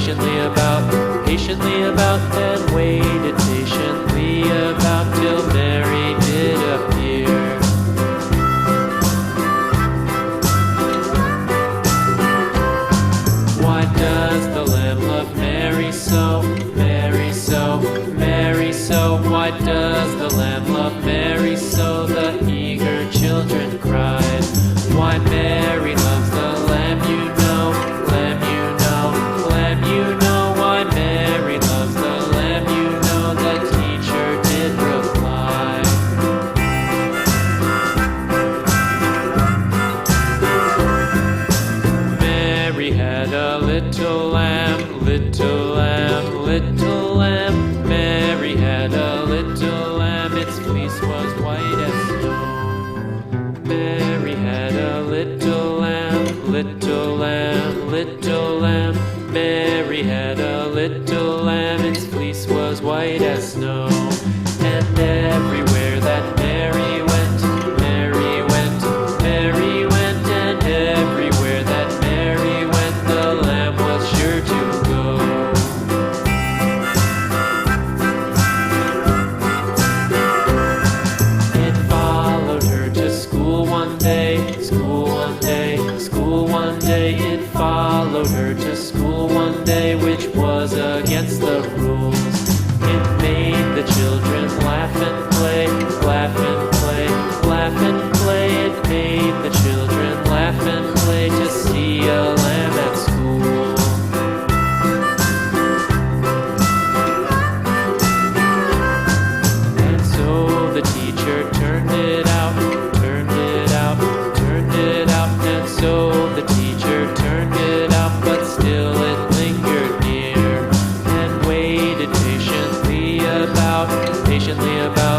patiently about, and waited patiently about till Mary did appear. Why does the Lamb love Mary so, Mary so, Mary so? Why does the Lamb love Mary so? The eager children cried. Why Mary loves the Lamb, you know, Lamb, you know, Lamb, you know. Why Mary loves the Lamb, you know, the teacher did reply. Mary had a little lamb, little lamb, little lamb. Mary had a little lamb, its fleece was white as snow. Mary had a little lamb, little lamb, little lamb. Mary had a little lamb, its fleece was white as snow. And everywhere that Mary went, Mary went, Mary went, and everywhere that Mary went, the lamb was sure to go. It followed her to school one day, school one day, school one day. It followed her to school one day, which was against the rules. It made the children laugh and play, laugh and play, laugh and play. It made the children laugh and play to see a lamb at school. And so the teacher turned it out, turned it out, turned it out. And so the teacher turned it out, but still it lingered near, and waited patiently about, patiently about.